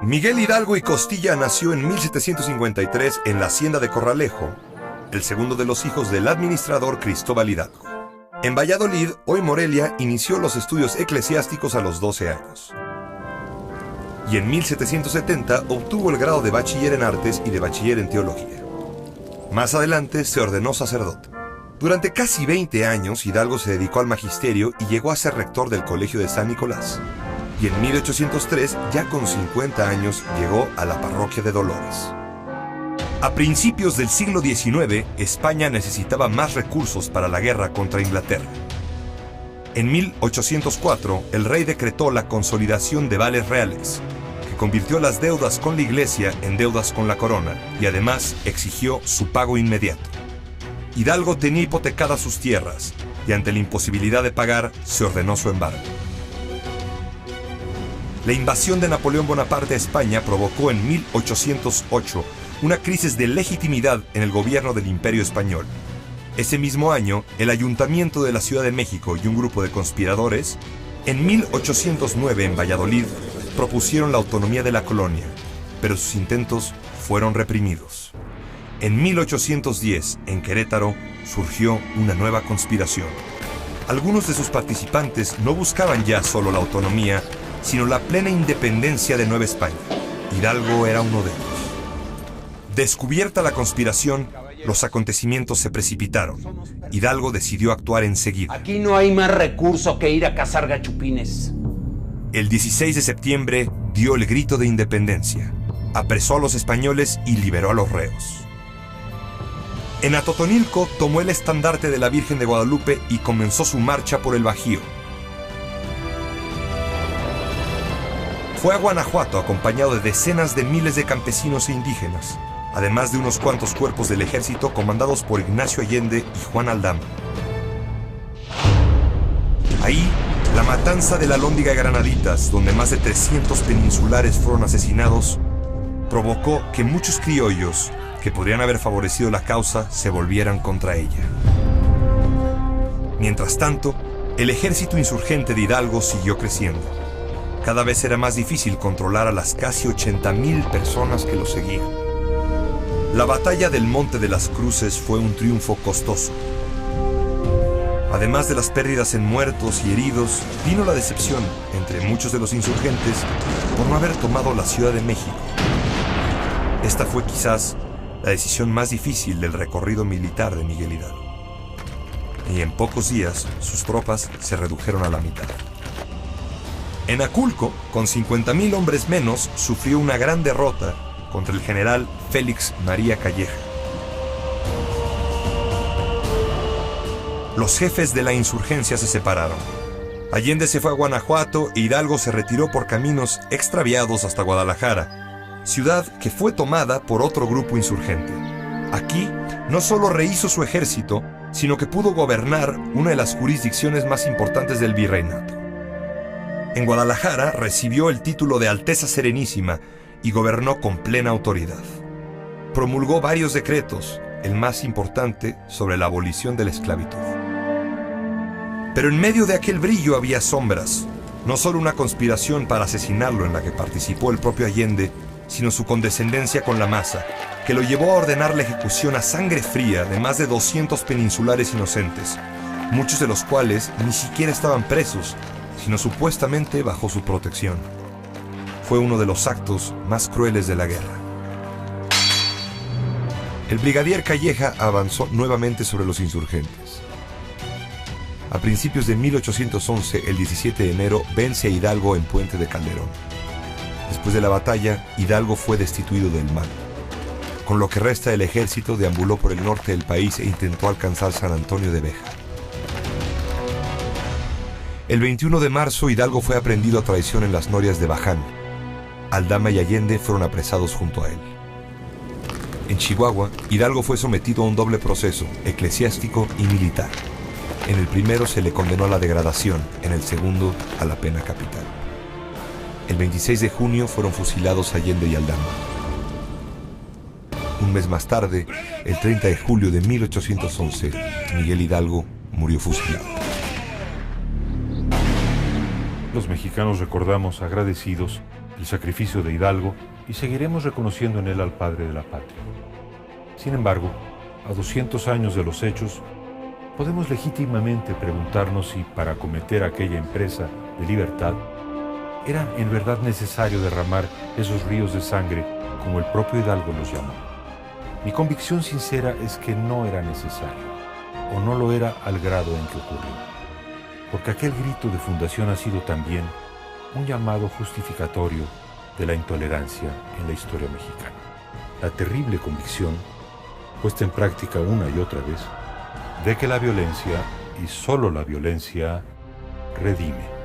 Miguel Hidalgo y Costilla nació en 1753 en la hacienda de Corralejo, el segundo de los hijos del administrador Cristóbal Hidalgo. En Valladolid, hoy Morelia, inició los estudios eclesiásticos a los 12 años. Y en 1770 obtuvo el grado de bachiller en artes y de bachiller en teología. Más adelante se ordenó sacerdote. Durante casi 20 años, Hidalgo se dedicó al magisterio y llegó a ser rector del Colegio de San Nicolás. Y en 1803, ya con 50 años, llegó a la parroquia de Dolores. A principios del siglo XIX, España necesitaba más recursos para la guerra contra Inglaterra. En 1804, el rey decretó la consolidación de vales reales, que convirtió las deudas con la Iglesia en deudas con la corona, y además exigió su pago inmediato. Hidalgo tenía hipotecadas sus tierras, y ante la imposibilidad de pagar, se ordenó su embargo. La invasión de Napoleón Bonaparte a España provocó en 1808 una crisis de legitimidad en el gobierno del Imperio Español. Ese mismo año, el Ayuntamiento de la Ciudad de México y un grupo de conspiradores, en 1809 en Valladolid, propusieron la autonomía de la colonia, pero sus intentos fueron reprimidos. En 1810, en Querétaro, surgió una nueva conspiración. Algunos de sus participantes no buscaban ya solo la autonomía, sino la plena independencia de Nueva España. Hidalgo era uno de ellos. Descubierta la conspiración, los acontecimientos se precipitaron. Hidalgo decidió actuar enseguida. Aquí no hay más recurso que ir a cazar gachupines. El 16 de septiembre dio el grito de independencia. Apresó a los españoles y liberó a los reos. En Atotonilco tomó el estandarte de la Virgen de Guadalupe y comenzó su marcha por el Bajío. Fue a Guanajuato acompañado de decenas de miles de campesinos e indígenas, además de unos cuantos cuerpos del ejército comandados por Ignacio Allende y Juan Aldama. Ahí, la matanza de la Alhóndiga de Granaditas, donde más de 300 peninsulares fueron asesinados, provocó que muchos criollos, que podrían haber favorecido la causa, se volvieran contra ella. Mientras tanto, el ejército insurgente de Hidalgo siguió creciendo. Cada vez era más difícil controlar a las casi 80,000 personas que lo seguían. La batalla del Monte de las Cruces fue un triunfo costoso. Además de las pérdidas en muertos y heridos, vino la decepción entre muchos de los insurgentes por no haber tomado la Ciudad de México. Esta fue quizás la decisión más difícil del recorrido militar de Miguel Hidalgo. Y en pocos días, sus tropas se redujeron a la mitad. En Aculco, con 50,000 hombres menos, sufrió una gran derrota contra el general Félix María Calleja. Los jefes de la insurgencia se separaron. Allende se fue a Guanajuato e Hidalgo se retiró por caminos extraviados hasta Guadalajara, ciudad que fue tomada por otro grupo insurgente. Aquí, no solo rehizo su ejército, sino que pudo gobernar una de las jurisdicciones más importantes del virreinato. En Guadalajara recibió el título de Alteza Serenísima y gobernó con plena autoridad. Promulgó varios decretos, el más importante sobre la abolición de la esclavitud. Pero en medio de aquel brillo había sombras, no solo una conspiración para asesinarlo en la que participó el propio Allende, sino su condescendencia con la masa, que lo llevó a ordenar la ejecución a sangre fría de más de 200 peninsulares inocentes, muchos de los cuales ni siquiera estaban presos, sino supuestamente bajo su protección. Fue uno de los actos más crueles de la guerra. El brigadier Calleja avanzó nuevamente sobre los insurgentes. A principios de 1811, el 17 de enero, vence a Hidalgo en Puente de Calderón. Después de la batalla, Hidalgo fue destituido del mando. Con lo que resta del ejército, deambuló por el norte del país e intentó alcanzar San Antonio de Béjar. El 21 de marzo, Hidalgo fue aprehendido a traición en las norias de Baján. Aldama y Allende fueron apresados junto a él. En Chihuahua, Hidalgo fue sometido a un doble proceso, eclesiástico y militar. En el primero se le condenó a la degradación, en el segundo a la pena capital. El 26 de junio fueron fusilados Allende y Aldama. Un mes más tarde, el 30 de julio de 1811, Miguel Hidalgo murió fusilado. Los mexicanos recordamos agradecidos el sacrificio de Hidalgo, y seguiremos reconociendo en él al padre de la patria. Sin embargo, a 200 años de los hechos, podemos legítimamente preguntarnos si para acometer aquella empresa de libertad era en verdad necesario derramar esos ríos de sangre como el propio Hidalgo los llamó. Mi convicción sincera es que no era necesario, o no lo era al grado en que ocurrió, porque aquel grito de fundación ha sido también un llamado justificatorio de la intolerancia en la historia mexicana. La terrible convicción, puesta en práctica una y otra vez, de que la violencia, y solo la violencia, redime.